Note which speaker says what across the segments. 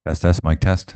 Speaker 1: Test, mic test.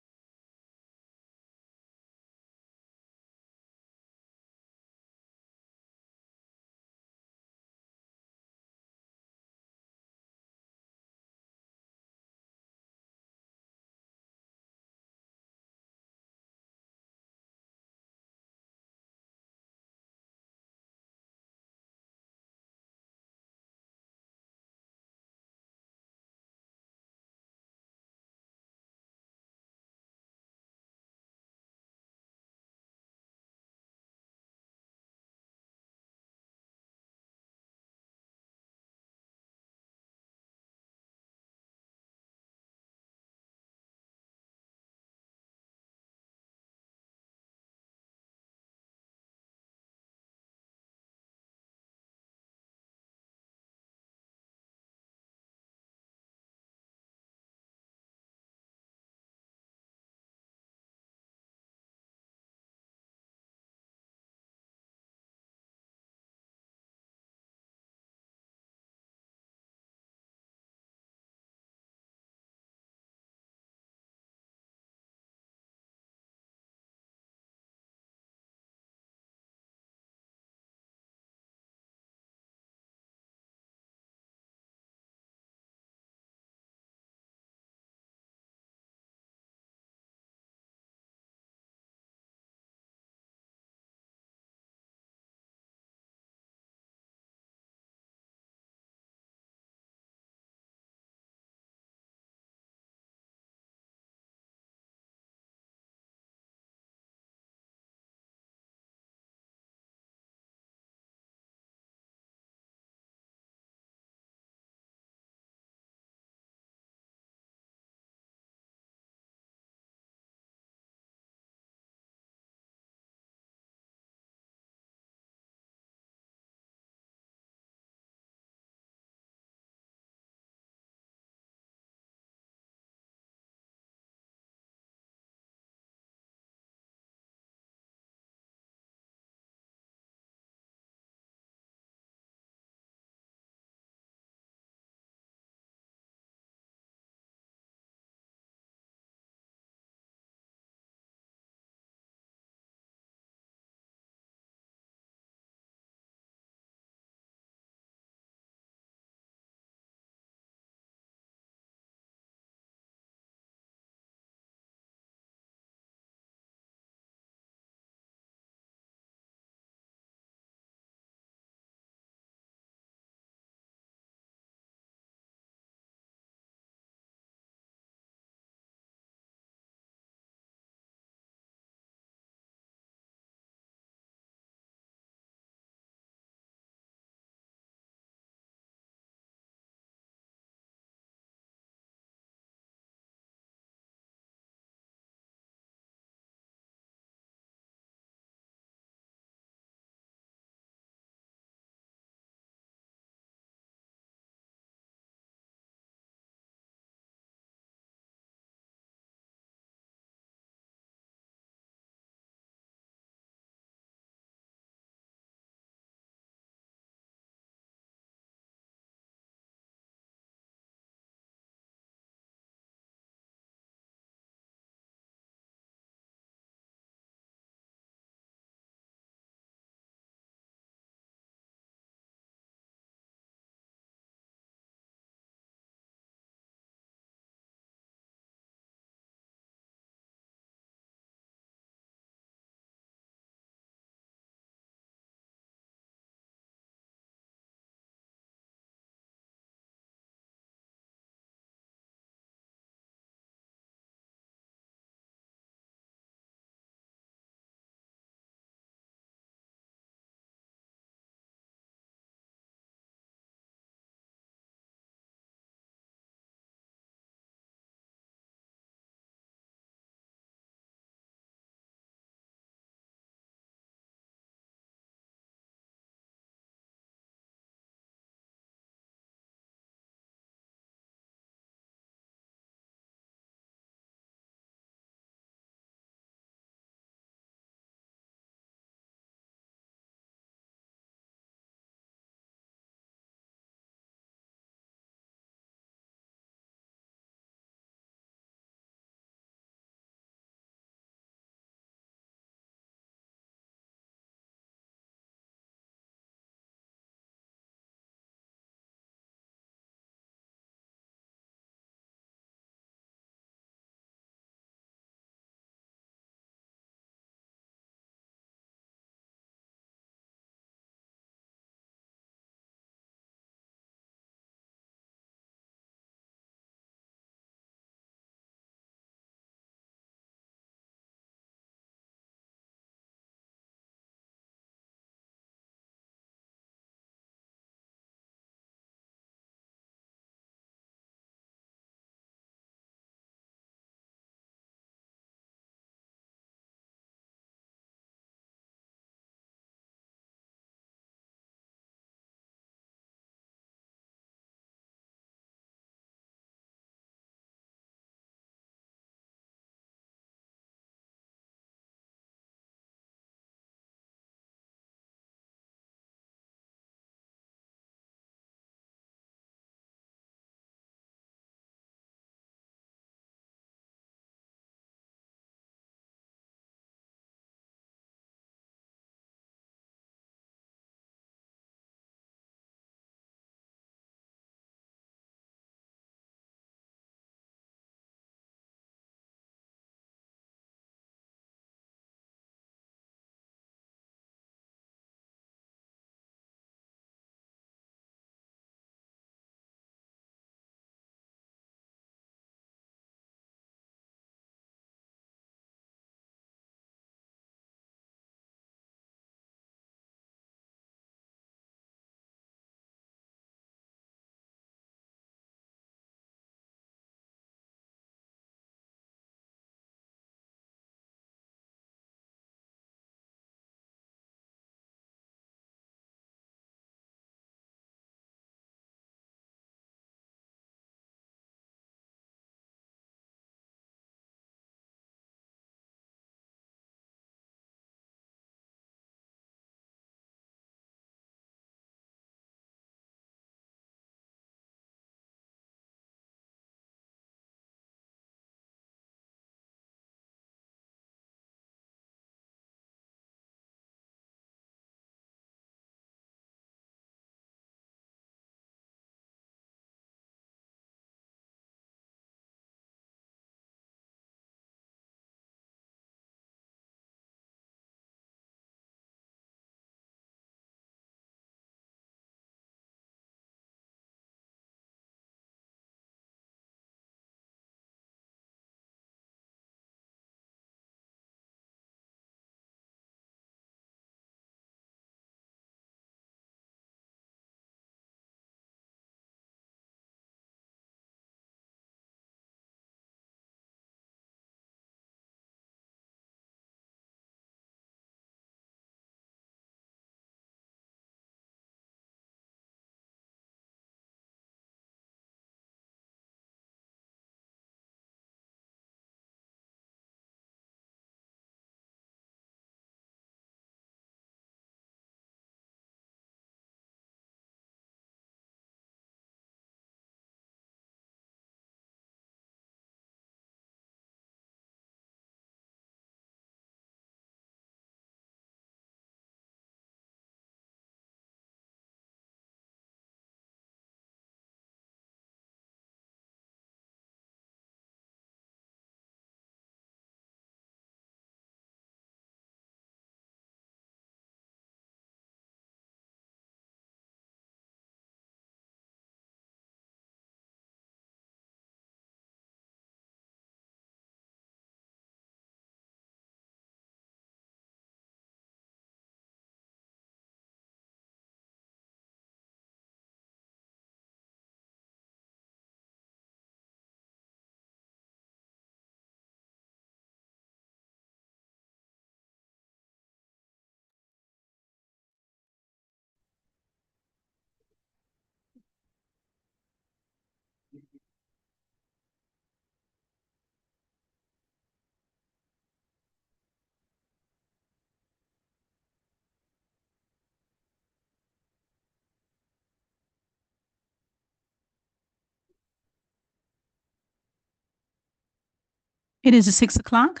Speaker 1: It is 6 o'clock.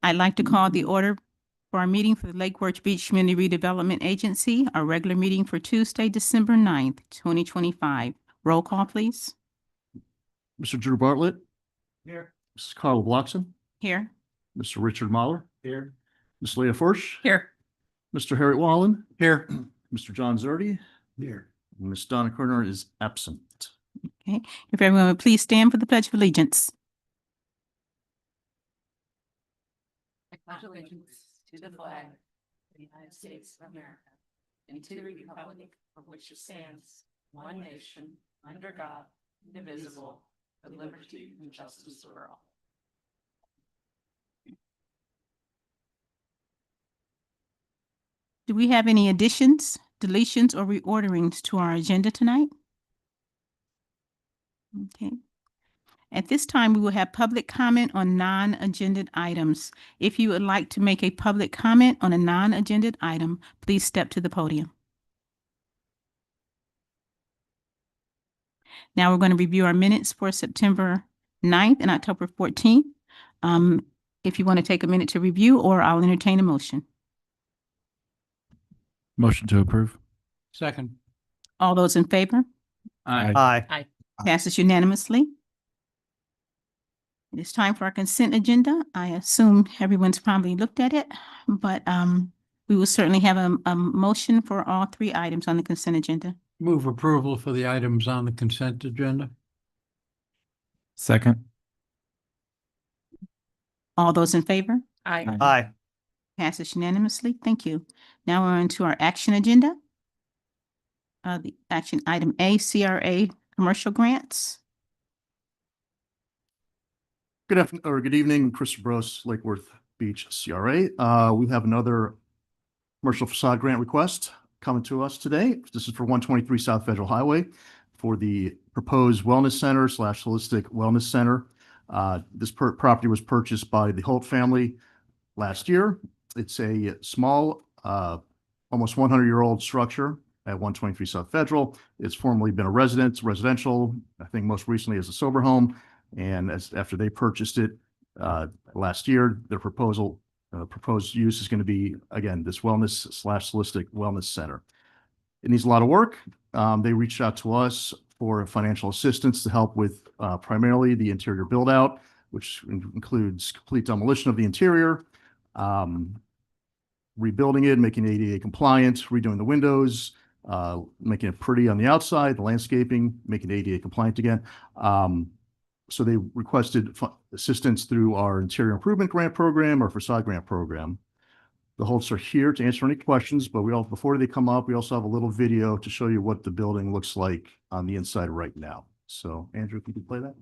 Speaker 1: I'd like to call the order for our meeting for the Lake Worth Beach Community Redevelopment Agency, our regular meeting for Tuesday, December 9th, 2025. Roll call, please.
Speaker 2: Mr. Drew Bartlett,
Speaker 3: Here.
Speaker 2: Mrs. Carla Blockson,
Speaker 1: Here.
Speaker 2: Mr. Richard Mahler,
Speaker 3: Here.
Speaker 2: Ms. Leah Forsch,
Speaker 1: Here.
Speaker 2: Mr. Harriet Wallen,
Speaker 3: Here.
Speaker 2: Mr. John Zerdy,
Speaker 3: Here.
Speaker 2: and Ms. Donna Kerner is absent.
Speaker 1: Okay. If everyone would please stand for the Pledge of Allegiance.
Speaker 4: I pledge allegiance to the flag of the United States of America and to the republic for which it stands, one nation, under God, indivisible, with liberty and justice for all.
Speaker 1: Do we have any additions, deletions, or reorderings to our agenda tonight? Okay. At this time, we will have public comment on non-agenda items. If you would like to make a public comment on a non-agenda item, please step to the podium. Now we're going to review our minutes for September 9th and October 14th. If you want to take a minute to review, or I'll entertain a motion.
Speaker 2: Motion to approve.
Speaker 3: Second.
Speaker 1: All those in favor?
Speaker 3: Aye.
Speaker 1: Passes unanimously. It is time for our consent agenda. I assume everyone's probably looked at it, but we will certainly have a motion for all 3 items on the consent agenda.
Speaker 3: Move approval for the items on the consent agenda.
Speaker 2: Second.
Speaker 1: All those in favor?
Speaker 3: Aye.
Speaker 1: Passes unanimously. Thank you. Now we're on to our action agenda. The action item A, CRA commercial grants.
Speaker 2: Good afternoon, or good evening, Chris Bros, Lake Worth Beach CRA. We have another commercial facade grant request coming to us today. This is for 123 South Federal Highway for the proposed wellness center / holistic wellness center. This property was purchased by the Holt family last year. It's a small, almost 100-year-old structure at 123 South Federal. It's formerly been a residential, I think most recently as a sober home. And after they purchased it last year, their proposed use is going to be, again, this wellness / holistic wellness center. It needs a lot of work. They reached out to us for financial assistance to help with primarily the interior build out, which includes complete demolition of the interior, rebuilding it, making it ADA compliant, redoing the windows, making it pretty on the outside, the landscaping, making it ADA compliant again. So they requested assistance through our interior improvement grant program or facade grant program. The Holts are here to answer any questions, but before they come up, we also have a little video to show you what the building looks like on the inside right now. So Andrew, if you could play that.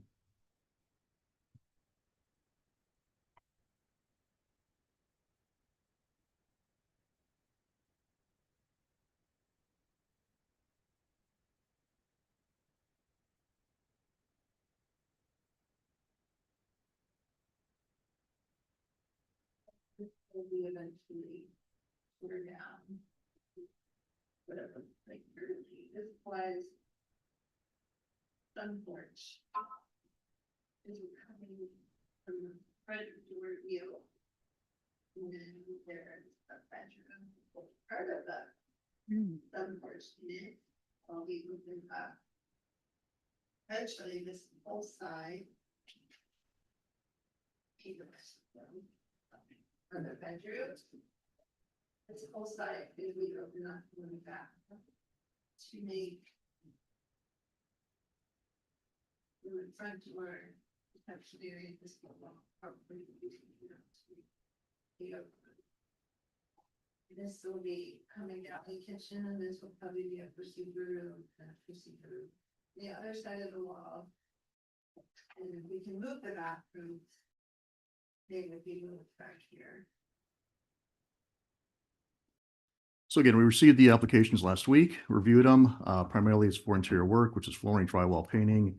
Speaker 4: Will be eventually clear down. Whatever, like currently, this was sun porch. This is coming from the front door view. And then there's a bedroom, part of the sun porch unit. I'll be moving up. Eventually, this whole side. Keep the rest of them. For the bedrooms. This whole side is we open up in the back to make the front door actually area this probably this will be coming down the kitchen, and this will probably be a procedure room and a procedure room. The other side of the wall, and if we can move the bathrooms, they would be moved back here.
Speaker 2: So again, we received the applications last week, reviewed them. Primarily it's for interior work, which is flooring, drywall, painting,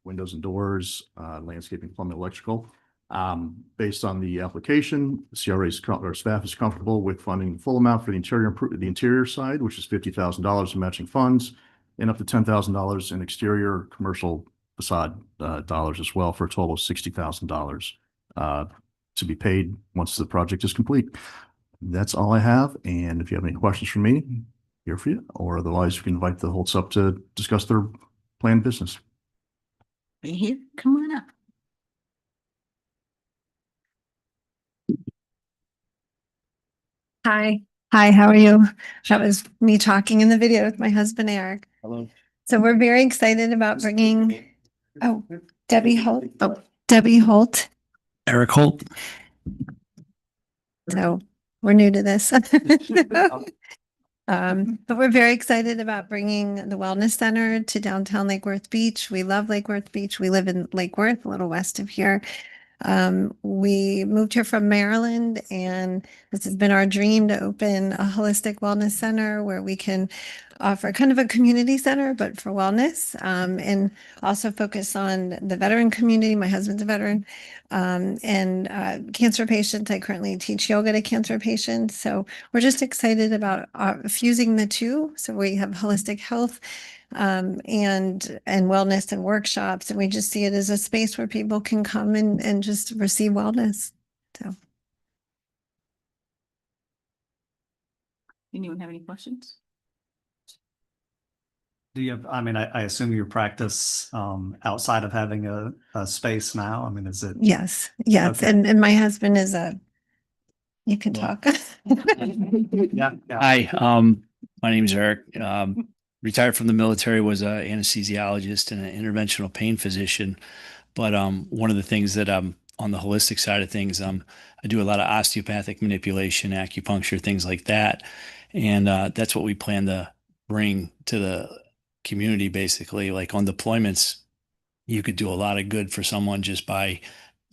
Speaker 2: windows and doors, landscaping, plumbing, electrical. Based on the application, our staff is comfortable with funding the full amount for the interior side, which is $50,000 in matching funds, and up to $10,000 in exterior commercial facade dollars as well, for a total of $60,000 to be paid once the project is complete. That's all I have. And if you have any questions for me, here for you, or otherwise you can invite the Holtz up to discuss their planned business.
Speaker 1: Right here, come on up.
Speaker 5: Hi. Hi, how are you? That was me talking in the video with my husband, Eric.
Speaker 6: Hello.
Speaker 5: So we're very excited about bringing, Debbie Holt.
Speaker 6: Eric Holt.
Speaker 5: So we're new to this. But we're very excited about bringing the Wellness Center to downtown Lake Worth Beach. We love Lake Worth Beach. We live in Lake Worth, a little west of here. We moved here from Maryland, and this has been our dream to open a holistic wellness center where we can offer kind of a community center, but for wellness, and also focus on the veteran community. My husband's a veteran, and cancer patients. I currently teach yoga to cancer patients. So we're just excited about fusing the two. So we have holistic health and wellness and workshops. And we just see it as a space where people can come and just receive wellness. So.
Speaker 1: Anyone have any questions?
Speaker 6: Do you have, I mean, I assume you practice outside of having a space now? I mean, is it?
Speaker 5: Yes. Yes.
Speaker 6: Okay.
Speaker 5: And my husband is you can
Speaker 6: Yeah.
Speaker 5: talk.
Speaker 6: Yeah.
Speaker 7: Hi, my name is Eric. Retired from the military, was an anesthesiologist and an interventional pain physician. But one of the things that on the holistic side of things, I do a lot of osteopathic manipulation, acupuncture, things like that. And that's what we plan to bring to the community, basically. Like on deployments, you could do a lot of good for someone just by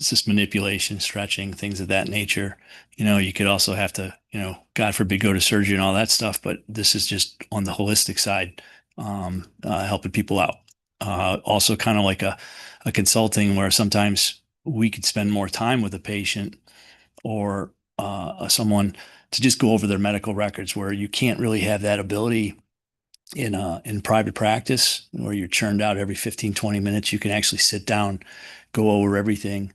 Speaker 7: just manipulation, stretching, things of that nature. You know, you could also have to, God forbid, go to surgery and all that stuff. But this is just on the holistic side, helping people out. Also kind of like a consulting where sometimes we could spend more time with a patient or someone to just go over their medical records, where you can't really have that ability in private practice, where you're churned out every 15, 20 minutes. You can actually sit down, go over everything.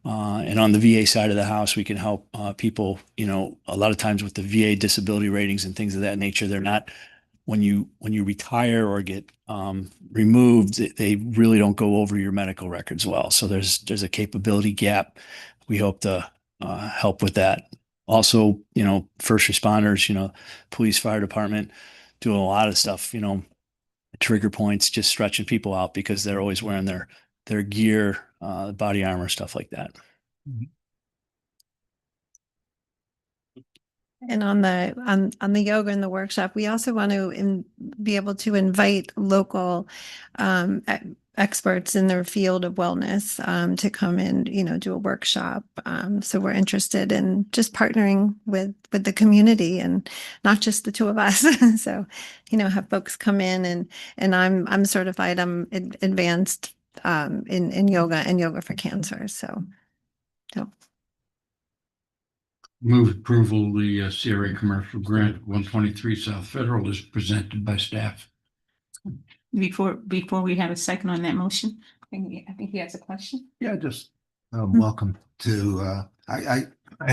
Speaker 7: And on the VA side of the house, we can help people, a lot of times with the VA disability ratings and things of that nature. They're not, when you retire or get removed, they really don't go over your medical records well. So there's a capability gap. We hope to help with that. Also, first responders, police, fire department, doing a lot of stuff, trigger points, just stretching people out because they're always wearing their gear, body armor, stuff like that.
Speaker 5: And on the yoga and the workshop, we also want to be able to invite local experts in their field of wellness to come and do a workshop. So we're interested in just partnering with the community and not just the two of us. So have folks come in and I'm certified. I'm advanced in yoga and yoga for cancer. So.
Speaker 3: Move approval, the CRA commercial grant 123 South Federal is presented by staff.
Speaker 1: Before we have a second on that motion, I think he has a question.
Speaker 2: Yeah, just
Speaker 8: Welcome to, I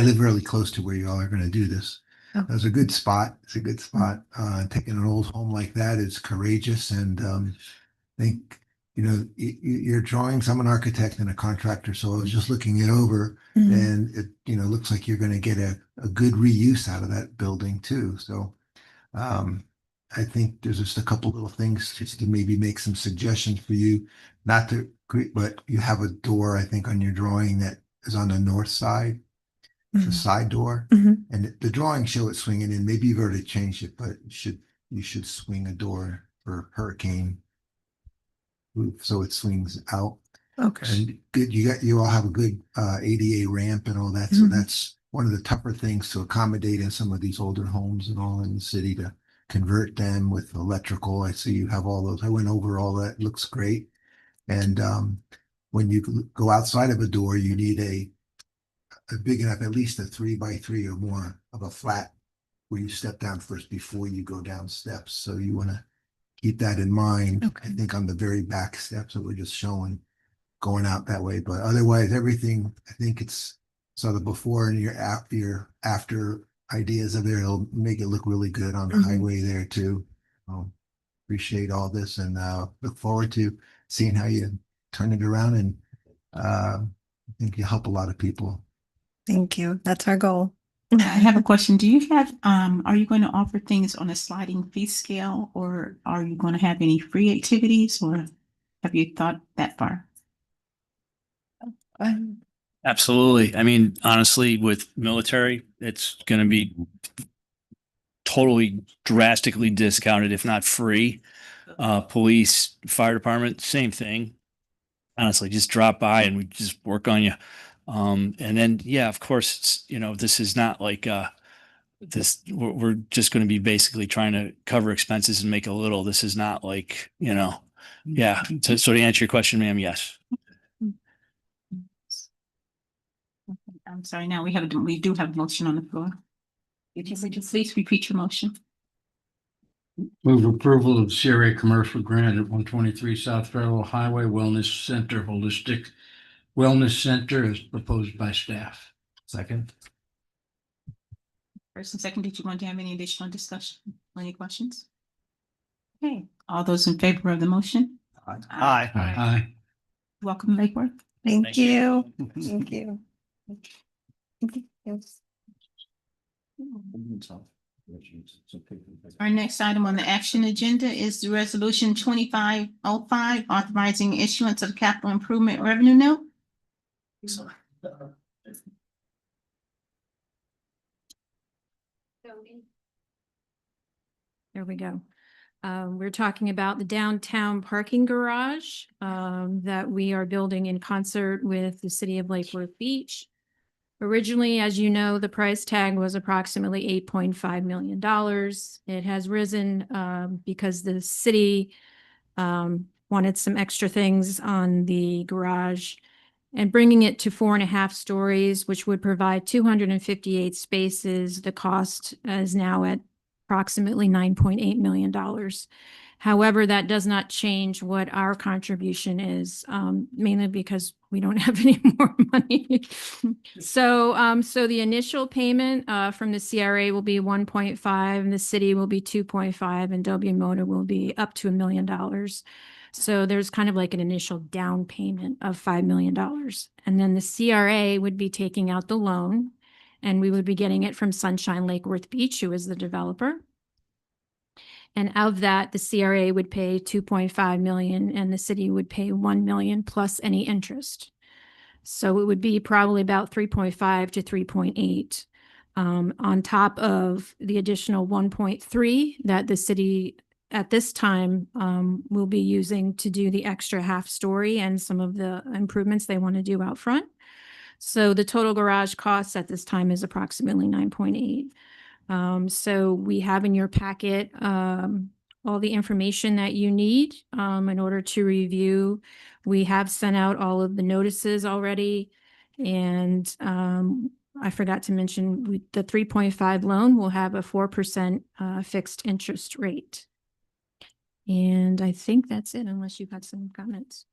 Speaker 8: live really close to where you all are going to do this.
Speaker 5: Oh.
Speaker 8: It's a good spot. It's a good spot. Taking an old home like that is courageous. And I think, your drawings, I'm an architect and a contractor, so I was just looking it over and it, looks like you're going to get a good reuse out of that building too. So I think there's just a couple little things just to maybe make some suggestions for you, not to, but you have a door, I think, on your drawing that is on the north side. It's a side door, and the drawings show it swinging in. Maybe you've already changed it, but you should swing a door for hurricane roof so it swings out.
Speaker 5: Okay.
Speaker 8: And good, you all have a good ADA ramp and all that, so that's one of the tougher things to accommodate in some of these older homes and all in the city to convert them with electrical. I see you have all those. I went over all that. Looks great. And when you go outside of a door, you need a big enough, at least a 3x3 or more of a flat where you step down first before you go down steps. So you want to keep that in mind.
Speaker 5: Okay.
Speaker 8: I think on the very back steps that we're just showing going out that way, but otherwise everything, I think it's sort of before and your after ideas of it. It'll make it look really good on the
Speaker 5: Mhm.
Speaker 8: highway there too. Appreciate all this and look forward to seeing how you turn it around, and I think you help a lot of people.
Speaker 5: Thank you. That's our goal.
Speaker 1: I have a question. Do you have, are you going to offer things on a sliding fee scale, or are you going to have any free activities, or have you thought that far?
Speaker 7: Absolutely. I mean, honestly, with military, it's going to be totally drastically discounted, if not free. Police, fire department, same thing. Honestly, just drop by and we just work on you. And then, yeah, of course, it's, this is not like, we're just going to be basically trying to cover expenses and make a little. This is not like, yeah. So to answer your question, ma'am, yes.
Speaker 1: I'm sorry, now we do have a motion on the floor. If you would just please repeat your motion.
Speaker 3: Move approval of CRA commercial grant at 123 South Federal Highway Wellness Center Holistic Wellness Center as proposed by staff.
Speaker 8: Second.
Speaker 1: First and second, did you want to have any additional discussion? Any questions? Okay, all those in favor of the motion?
Speaker 6: Aye.
Speaker 3: Aye.
Speaker 1: Welcome, Lake Worth.
Speaker 5: Thank
Speaker 7: Thank you.
Speaker 5: you. Thank you. Yes.
Speaker 1: Our next item on the action agenda is the resolution 2505 authorizing issuance of capital improvement revenue note.
Speaker 9: There we go. We're talking about the downtown parking garage that we are building in concert with the city of Lake Worth Beach. Originally, as you know, the price tag was approximately $8.5 million. It has risen because the city wanted some extra things on the garage, and bringing it to 4.5 stories, which would provide 258 spaces. The cost is now at approximately $9.8 million. However, that does not change what our contribution is, mainly because we don't have any more money. So the initial payment from the CRA will be 1.5, and the city will be 2.5, and W Motor will be up to $1 million. So there's kind of like an initial down payment of $5 million. And then the CRA would be taking out the loan, and we would be getting it from Sunshine Lake Worth Beach, who is the developer. And of that, the CRA would pay 2.5 million and the city would pay 1 million plus any interest. So it would be probably about 3.5 to 3.8 on top of the additional 1.3 that the city at this time will be using to do the extra half story and some of the improvements they want to do out front. So the total garage cost at this time is approximately 9.8. So we have in your packet all the information that you need in order to review. We have sent out all of the notices already. And I forgot to mention the 3.5 loan will have a 4% fixed interest rate. And I think that's it, unless you've got some comments.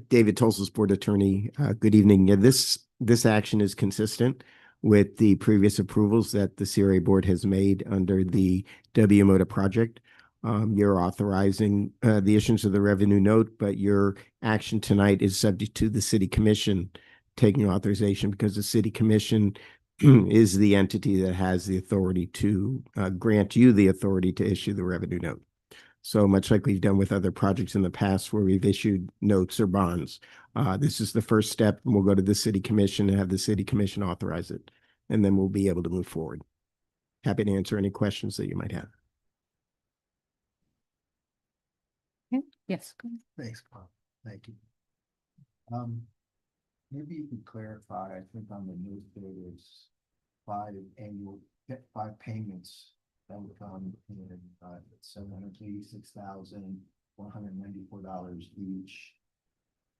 Speaker 10: David Tolson's board attorney. Good evening. Yeah, this action is consistent with the previous approvals that the CRA board has made under the W Motor project. You're authorizing the issuance of the revenue note, but your action tonight is subject to the city commission taking authorization, because the city commission is the entity that has the authority to grant you the authority to issue the revenue note. So much like we've done with other projects in the past where we've issued notes or bonds, this is the first step, and we'll go to the city commission and have the city commission authorize it, and then we'll be able to move forward. Happy to answer any questions that you might have.
Speaker 9: Yes.
Speaker 8: Thanks, Bob. Thank you. Maybe you could clarify, I think on the note there's five payments that would come in, $786,194 each.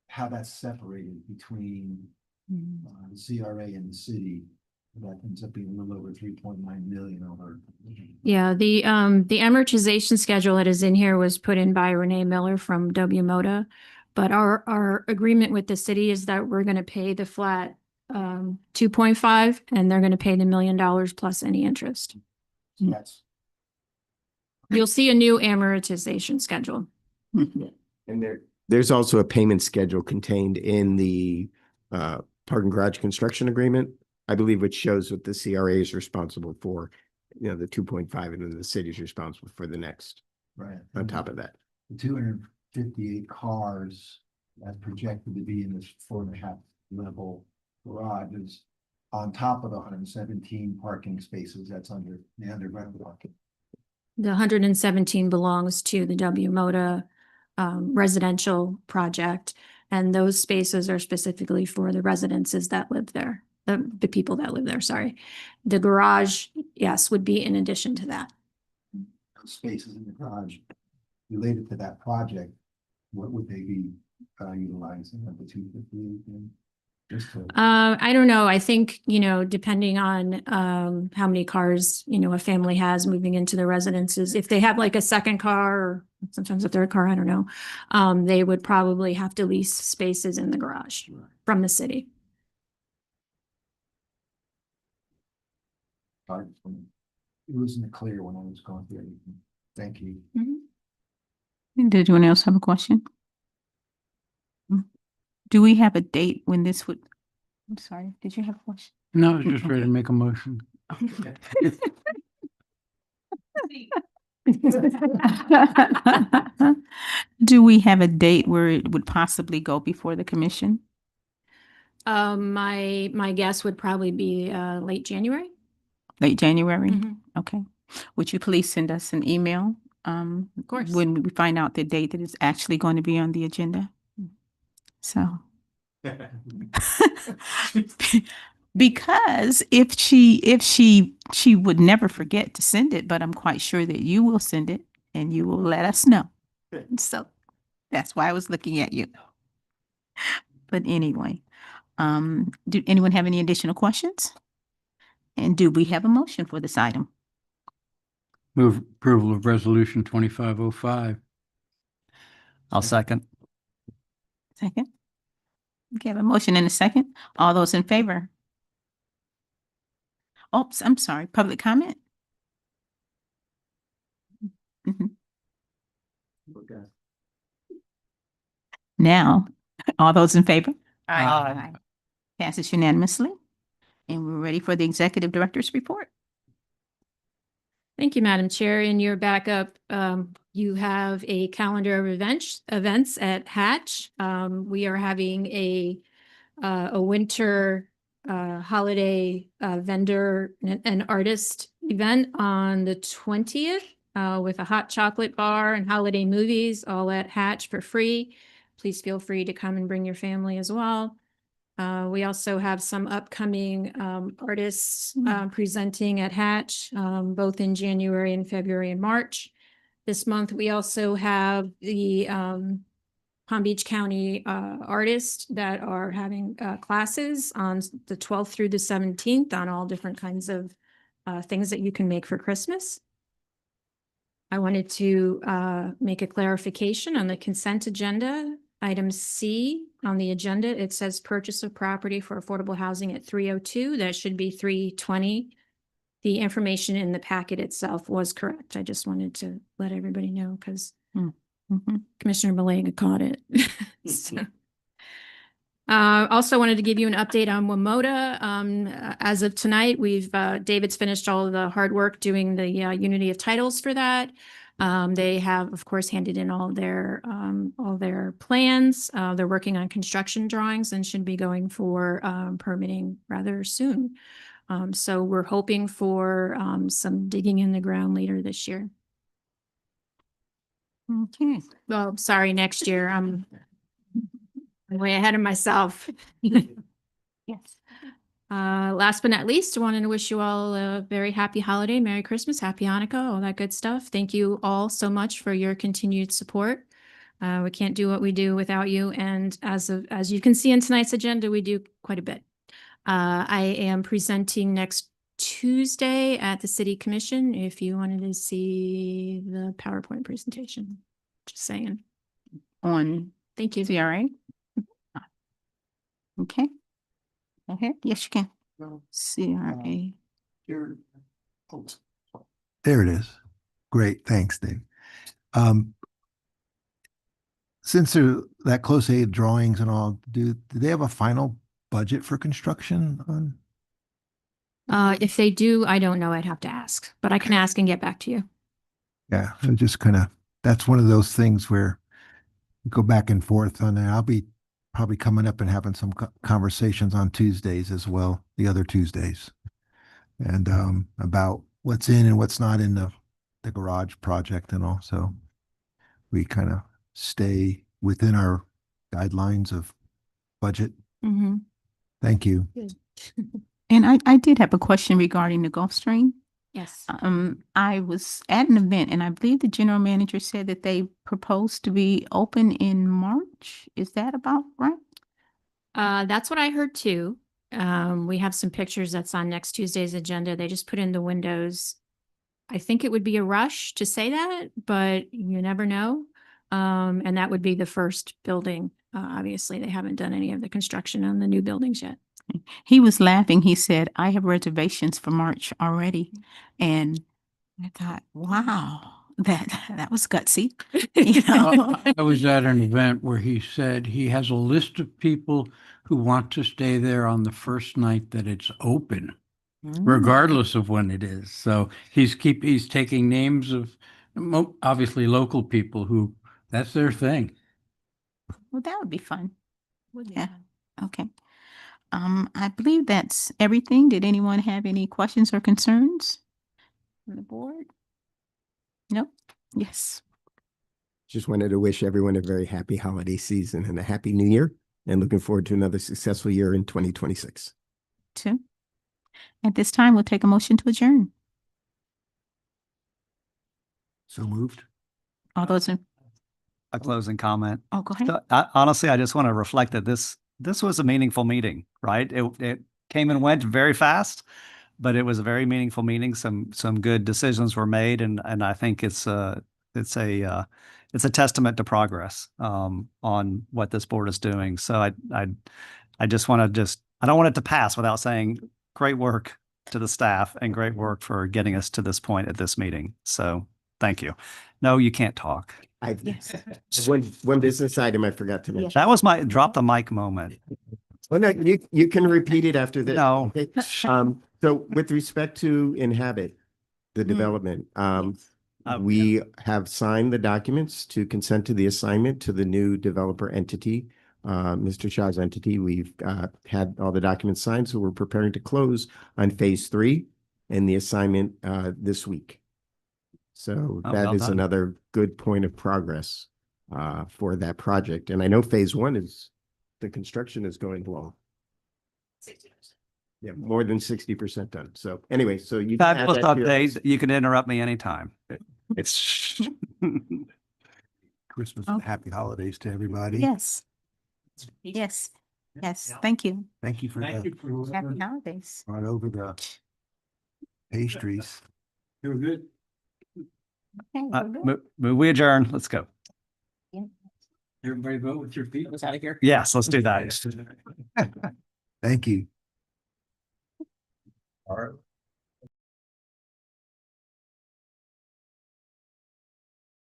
Speaker 8: How that's separated between the CRA and the city, that ends up being a little over 3.9 million over.
Speaker 9: Yeah, the amortization schedule that is in here was put in by Renee Miller from WMOTA. But our agreement with the city is that we're gonna pay the flat 2.5 and they're gonna pay the $1 million plus any interest.
Speaker 8: So that's,
Speaker 9: You'll see a new amortization schedule.
Speaker 10: And there's also a payment schedule contained in the parking garage construction agreement, I believe, which shows what the CRA is responsible for, the 2.5, and then the city's responsible for the next
Speaker 8: right.
Speaker 10: on top of that.
Speaker 8: The 258 cars that's projected to be in this 4.5 level garage is on top of the 117 parking spaces that's under the underground parking.
Speaker 9: The 117 belongs to the WMOTA residential project. And those spaces are specifically for the residences that live there, the people that live there, sorry. The garage, yes, would be in addition to that.
Speaker 8: Those spaces in the garage related to that project, what would they be utilizing of the 258 then? Just to,
Speaker 9: I don't know. I think, depending on how many cars, a family has moving into the residences, if they have like a second car or sometimes a third car, I don't know, they would probably have to lease spaces in the garage from the city.
Speaker 8: it wasn't clear when I was going through everything. Thank you.
Speaker 1: Did anyone else have a question? Do we have a date when this would, I'm sorry, did you have a question?
Speaker 3: No, I was just ready to make a motion.
Speaker 1: Do we have a date where it would possibly go before the commission?
Speaker 9: My guess would probably be late January.
Speaker 1: Late January?
Speaker 9: Mhm.
Speaker 1: Okay. Would you please send us an email? Of
Speaker 9: course.
Speaker 1: When we find out the date that it's actually going to be on the agenda? So. Because if she would never forget to send it, but I'm quite sure that you will send it and you will let us know. So that's why I was looking at you. But anyway, do anyone have any additional questions? And do we have a motion for this item?
Speaker 3: Move approval of resolution 2505.
Speaker 6: I'll second.
Speaker 1: Second. Okay, I have a motion and a second. All those in favor? Oops, I'm sorry, public comment? Mhm. Now, all those in favor?
Speaker 3: Aye.
Speaker 1: Passes unanimously. And we're ready for the executive director's report.
Speaker 9: Thank you, Madam Chair. In your backup, you have a calendar of events at Hatch. We are having a winter holiday vendor and artist event on the 20th with a hot chocolate bar and holiday movies, all at Hatch for free. Please feel free to come and bring your family as well. We also have some upcoming artists presenting at Hatch, both in January and February and March. This month, we also have the Palm Beach County artists that are having classes on the 12th through the 17th on all different kinds of things that you can make for Christmas. I wanted to make a clarification on the consent agenda. Item C on the agenda, it says purchase of property for affordable housing at 302. That should be 320. The information in the packet itself was correct. I just wanted to let everybody know because Commissioner Malega caught it. So. Also wanted to give you an update on WMOTA. As of tonight, David's finished all of the hard work doing the unity of titles for that. They have, of course, handed in all their plans. They're working on construction drawings and should be going for permitting rather soon. So we're hoping for some digging in the ground later this year.
Speaker 1: Okay.
Speaker 9: Well, sorry, next year. I'm way ahead of myself.
Speaker 1: Yes.
Speaker 9: Last but not least, I wanted to wish you all a very happy holiday, Merry Christmas, Happy Hanukkah, all that good stuff. Thank you all so much for your continued support. We can't do what we do without you. And as you can see in tonight's agenda, we do quite a bit. I am presenting next Tuesday at the City Commission if you wanted to see the PowerPoint presentation. Just saying.
Speaker 1: On
Speaker 9: Thank you.
Speaker 1: CRA? Okay. Go ahead. Yes, you can. CRA.
Speaker 8: There it is. Great. Thanks, Dave. Since they're that close aid drawings and all, do they have a final budget for construction on?
Speaker 9: If they do, I don't know. I'd have to ask, but I can ask and get back to you.
Speaker 8: Yeah, so just kind of, that's one of those things where we go back and forth on that. I'll be probably coming up and having some conversations on Tuesdays as well, the other Tuesdays. And about what's in and what's not in the garage project and all. So we kind of stay within our guidelines of budget.
Speaker 9: Mhm.
Speaker 8: Thank you.
Speaker 1: And I did have a question regarding the Gulf Stream.
Speaker 9: Yes.
Speaker 1: I was at an event and I believe the general manager said that they proposed to be open in March. Is that about right?
Speaker 9: That's what I heard too. We have some pictures that's on next Tuesday's agenda. They just put in the windows. I think it would be a rush to say that, but you never know. And that would be the first building. Obviously, they haven't done any of the construction on the new buildings yet.
Speaker 1: He was laughing. He said, I have reservations for March already. And I thought, wow, that was gutsy. You know?
Speaker 3: I was at an event where he said he has a list of people who want to stay there on the first night that it's open, regardless of when it is. So he's taking names of obviously local people who that's their thing.
Speaker 1: Well, that would be fun. Yeah. Okay. I believe that's everything. Did anyone have any questions or concerns from the board? Nope. Yes.
Speaker 10: Just wanted to wish everyone a very happy holiday season and a happy new year, and looking forward to another successful year in 2026.
Speaker 1: Two. At this time, we'll take a motion to adjourn.
Speaker 8: So moved.
Speaker 1: All those in,
Speaker 6: A closing comment.
Speaker 1: oh, go ahead.
Speaker 6: So, honestly, I just want to reflect that this was a meaningful meeting, right? It came and went very fast, but it was a very meaningful meeting. Some good decisions were made, and I think it's a testament to progress on what this board is doing. So I just want to I don't want it to pass without saying great work to the staff and great work for getting us to this point at this meeting. So thank you. No, you can't talk.
Speaker 1: Yes.
Speaker 10: One business item I forgot to mention.
Speaker 6: That was my drop the mic moment.
Speaker 10: Well, no, you can repeat it after this.
Speaker 6: No.
Speaker 10: Okay. So with respect to Inhabit, the development, we have signed the documents to consent to the assignment to the new developer entity, Mr. Shah's entity. We've had all the documents signed, so we're preparing to close on phase 3 and the assignment this week. So
Speaker 6: Oh,
Speaker 10: that
Speaker 6: well
Speaker 10: is
Speaker 6: done.
Speaker 10: another good point of progress for that project. And I know phase 1 is, the construction is going along.
Speaker 4: 60%.
Speaker 10: Yeah, more than 60% done. So anyway, so you can add
Speaker 6: Fabulous
Speaker 10: that to your
Speaker 6: updates.
Speaker 10: list.
Speaker 6: You can interrupt me anytime.
Speaker 10: It's
Speaker 8: Christmas
Speaker 1: Okay.
Speaker 8: and happy holidays to everybody.
Speaker 1: Yes. Yes. Yes. Thank you.
Speaker 8: Thank you for
Speaker 3: Thank you
Speaker 8: that.
Speaker 3: for
Speaker 1: Happy holidays.
Speaker 8: Brought over the pastries.
Speaker 3: You were good.
Speaker 1: Okay, we're good.
Speaker 6: We adjourn. Let's go.
Speaker 3: Everybody vote with your feet.
Speaker 4: Was out of here.
Speaker 6: Yes, let's do that.
Speaker 8: Thank you. All right.